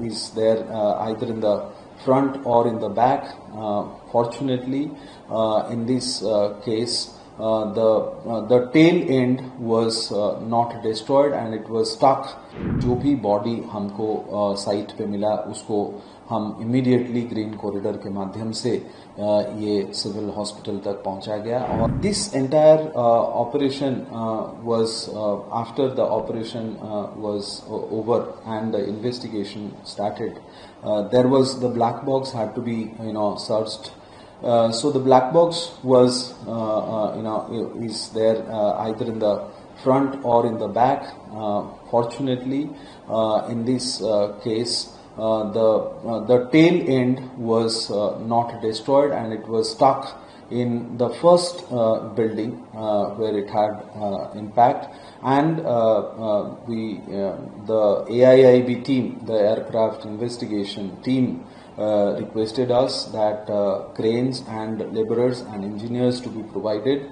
is there either in the front or in the back. Fortunately, in this case, the tail end was not destroyed and it was stuck. जो भी body हमको site पे मिला उसको हम immediately green corridor के माध्यम से ये सिविल हॉस्पिटल तक पहुंचा गया. और this entire operation was after the operation was over and the investigation started. There was the black box had to be searched. So the black box was is there either in the front or in the back. Fortunately, in this case, the tail end was not destroyed and it was stuck in the first building where it had impact. And the AIIB team, the aircraft investigation team, requested us that cranes and laborers and engineers to be provided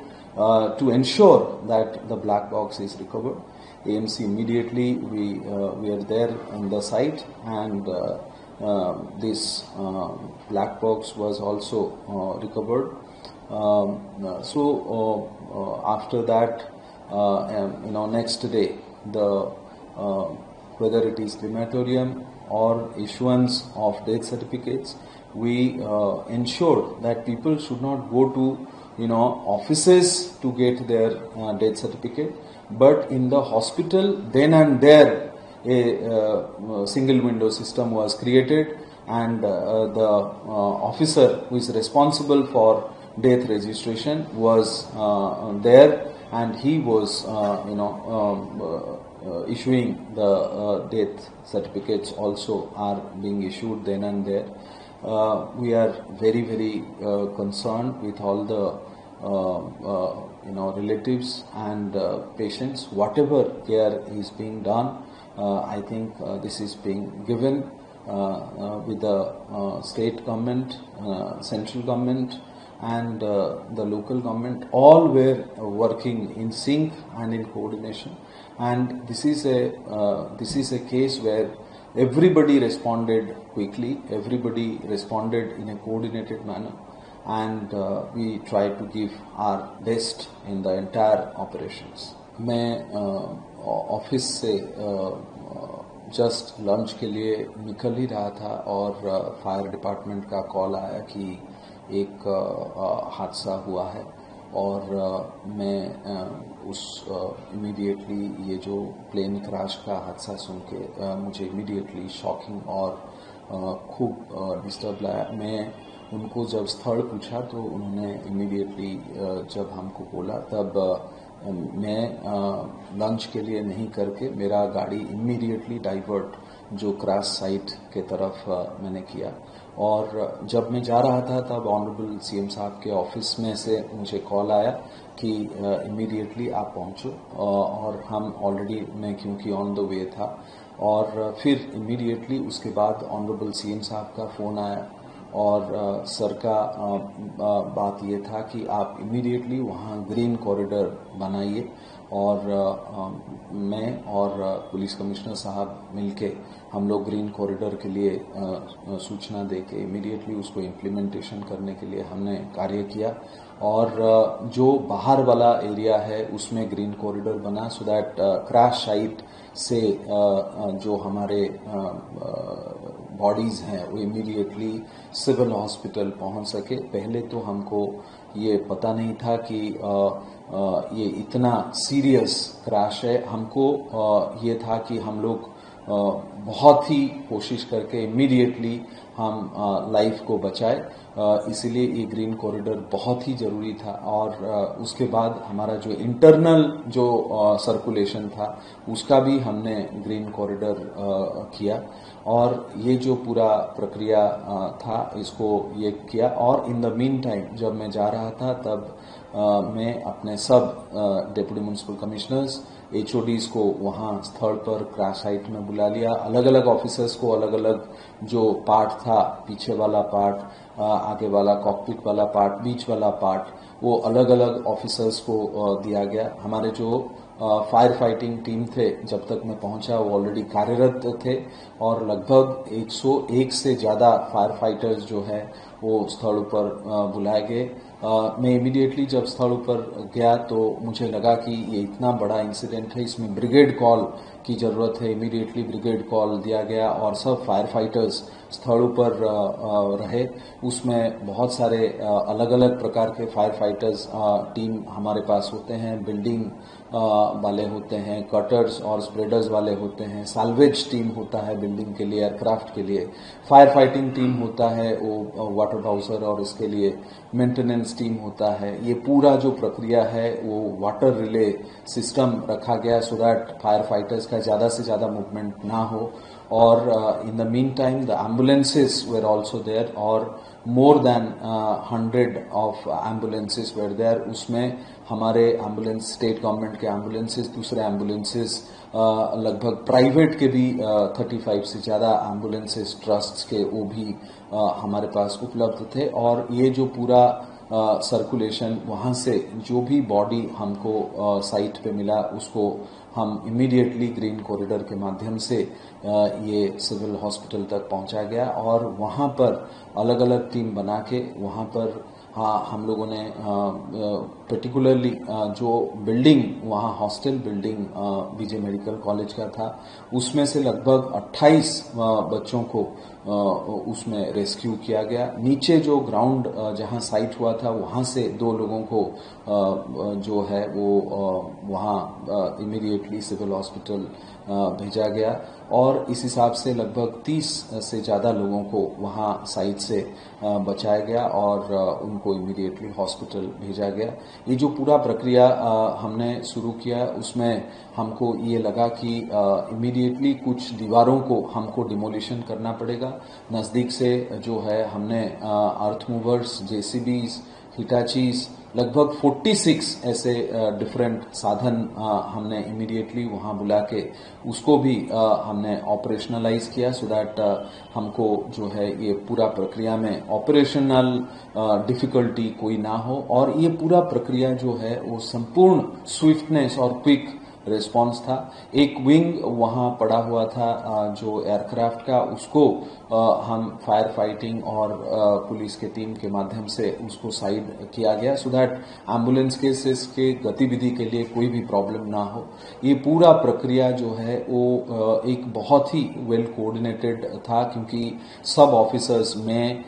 to ensure that the black box is recovered. AMC immediately we are there on the site, and this black box was also recovered. After that, next day, the whether it is crematorium or issuance of death certificates, we ensured that people should not go to offices to get their death certificate, but in the hospital then and there a single window system was created, and the officer who is responsible for death registration was there, and he was issuing the death certificates also are being issued then and there. We are very, very concerned with all the relatives and patients. Whatever care is being done, I think this is being given with the state government, central government, and the local government. All were working in sync and in coordination. And this is a case where everybody responded quickly, everybody responded in a coordinated manner, and we tried to give our best in the entire operations. मैं office से just lunch के लिए निकल ही रहा था और fire department का call आया कि एक हादसा हुआ है, और मैं उस इमीडिएटली ये जो प्लेन क्रैश का हादसा सुन के मुझे इमीडिएटली शॉकिंग और खूब डिस्टर्ब लाया. मैं उनको जब स्थल पूछा तो उन्होंने इमीडिएटली जब हमको बोला, तब मैं लंच के लिए नहीं करके मेरा गाड़ी इमीडिएटली डाइवर्ट जो क्रैश साइट के तरफ मैंने किया. और जब मैं जा रहा था तब ऑनरेबल सीएम साहब के ऑफिस में से मुझे कॉल आया कि इमीडिएटली आप पहुंचो, और हम ऑलरेडी मैं क्योंकि ऑन द वे था, और फिर इमीडिएटली उसके बाद ऑनरेबल सीएम साहब का फ़ोन आया, और सर का बात ये था कि आप इमीडिएटली वहाँ ग्रीन कॉरिडोर बनाइए, और मैं और पुलिस कमिश्नर साहब मिलके हम लोग ग्रीन कॉरिडोर के लिए सूचना देके इमीडिएटली उसको इम्प्लीमेंटेशन करने के लिए हमने कार्य किया. और जो बाहर वाला एरिया है उसमें ग्रीन कॉरिडोर बना, सो दैट क्रैश साइट से जो हमारे बॉडीज हैं वो इमीडिएटली सिविल हॉस्पिटल पहुंच सके. पहले तो हमको ये पता नहीं था कि ये इतना सीरियस क्रैश है. हमको ये था कि हम लोग बहुत ही कोशिश करके इमीडिएटली हम लाइफ को बचाए, इसीलिए ये ग्रीन कॉरिडोर बहुत ही जरूरी था. और उसके बाद हमारा जो इंटरनल जो सर्कुलेशन था उसका भी हमने ग्रीन कॉरिडोर किया, और ये जो पूरा प्रक्रिया था इसको ये किया. और इन द मीन टाइम जब मैं जा रहा था तब मैं अपने सब डेप्यूटी म्युनिसिपल कमिश्नर्स, HODs को वहाँ स्थल पर क्रैश साइट में बुला लिया. अलग अलग ऑफिसर्स को अलग अलग जो पार्ट था, पीछे वाला पार्ट, आगे वाला कॉकपिट वाला पार्ट, बीच वाला पार्ट, वो अलग अलग ऑफिसर्स को दिया गया. हमारे जो फायर फाइटिंग टीम थे, जब तक मैं पहुंचा वो ऑलरेडी कार्यरत थे और लगभग 101 से ज़्यादा फायर फाइटर्स जो है वो स्थल पर बुलाए गए। मैं इमीडिएटली जब स्थल पर गया तो मुझे लगा कि ये इतना बड़ा इंसिडेंट है, इसमें ब्रिगेड कॉल की ज़रूरत है। इमीडिएटली ब्रिगेड कॉल दिया गया और सब फायर फाइटर्स स्थलों पर रहे। उसमें बहुत सारे अलग अलग प्रकार के फायर फाइटर्स टीम हमारे पास होते हैं। बिल्डिंग वाले होते हैं, कटर्स और स्प्रेडर्स वाले होते हैं, साल्वेज टीम होता है बिल्डिंग के लिए, एयरक्राफ्ट के लिए, फायर फाइटिंग टीम होता है वो वाटर बाउसर और इसके लिए मेंटेनेंस टीम होता है। ये पूरा जो प्रक्रिया है वो वाटर रिले सिस्टम रखा गया सो दैट फायर फाइटर्स का ज़्यादा से ज़्यादा मूवमेंट ना हो। और in the meantime the ambulances were also there और more than 100 of ambulances were there। उसमें हमारे एम्बुलेंस, स्टेट गवर्नमेंट के एम्बुलेंसेस, दूसरे एम्बुलेंसेस, लगभग प्राइवेट के भी 35 से ज़्यादा एम्बुलेंसेस ट्रस्ट्स के वो भी हमारे पास उपलब्ध थे। और ये जो पूरा सर्कुलेशन वहाँ से जो भी बॉडी हमको साइट पे मिला उसको हम इमीडिएटली ग्रीन कॉरिडोर के माध्यम से ये सिविल हॉस्पिटल तक पहुंचा गया और वहाँ पर अलग अलग टीम बना के वहाँ पर हम लोगों ने पर्टिकुलरली जो बिल्डिंग वहाँ हॉस्टल बिल्डिंग विजय मेडिकल कॉलेज का था उसमें से लगभग 28 बच्चों को उसमें रेस्क्यू किया गया। नीचे जो ग्राउंड जहाँ साइट हुआ था वहाँ से 2 लोगों को जो है वो वहाँ इमीडिएटली सिविल हॉस्पिटल भेजा गया और इस हिसाब से लगभग 30 से ज़्यादा लोगों को वहाँ साइट से बचाया गया और उनको इमीडिएटली हॉस्पिटल भेजा गया। ये जो पूरा प्रक्रिया हमने शुरू किया उसमें हमको ये लगा कि इमीडिएटली कुछ दीवारों को हमको डिमोलिशन करना पड़ेगा। नज़दीक से जो है हमने अर्थ मूवर्स, जेसीबीज, हिटाचीज, लगभग 46 ऐसे डिफरेंट साधन हमने इमीडिएटली वहाँ बुला के उसको भी हमने ऑपरेशनलाइज किया सो दैट हमको जो है ये पूरा प्रक्रिया में ऑपरेशनल डिफिकल्टी कोई ना हो और ये पूरा प्रक्रिया जो है वो संपूर्ण स्विफ्टनेस और क्विक रिस्पांस था। एक विंग वहाँ पड़ा हुआ था जो एयरक्राफ्ट का, उसको हम फायर फाइटिंग और पुलिस के टीम के माध्यम से उसको साइड किया गया सो दैट एम्बुलेंस केसेस के गतिविधि के लिए कोई भी प्रॉब्लम ना हो। ये पूरा प्रक्रिया जो है वो एक बहुत ही वेल कोऑर्डिनेटेड था क्योंकि सब ऑफिसर्स में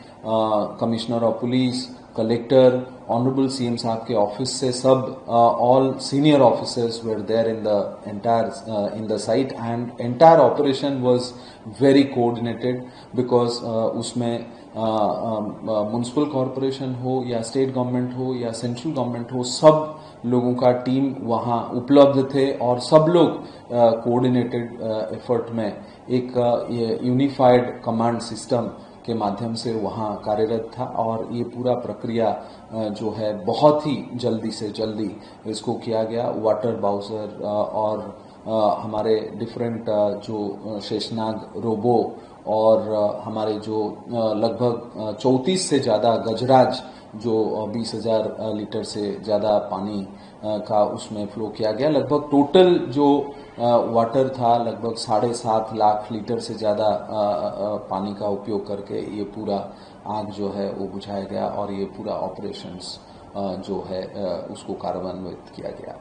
commissioner of police, collector, honourable CM साहब के ऑफिस से सब all senior officers were there in the entire in the site and entire operation was very coordinated because उसमें म्युनिसिपल कॉरपोरेशन हो या स्टेट गवर्नमेंट हो या सेंट्रल गवर्नमेंट हो, सब लोगों का टीम वहाँ उपलब्ध थे और सब लोग कोऑर्डिनेटेड एफर्ट में एक यूनिफाइड कमांड सिस्टम के माध्यम से वहाँ कार्यरत था और ये पूरा प्रक्रिया जो है बहुत ही जल्दी से जल्दी इसको किया गया। वाटर बाउसर और हमारे डिफरेंट जो शेषनाग रोबो और हमारे जो लगभग 34 से ज़्यादा गजराज जो 20,000 लीटर से ज़्यादा पानी का उसमें फ्लो किया गया। लगभग टोटल जो वाटर था लगभग 7.5 लाख लीटर से ज़्यादा पानी का उपयोग करके ये पूरा आग जो है वो बुझाया गया और ये पूरा ऑपरेशंस जो है उसको कार्यान्वित किया गया।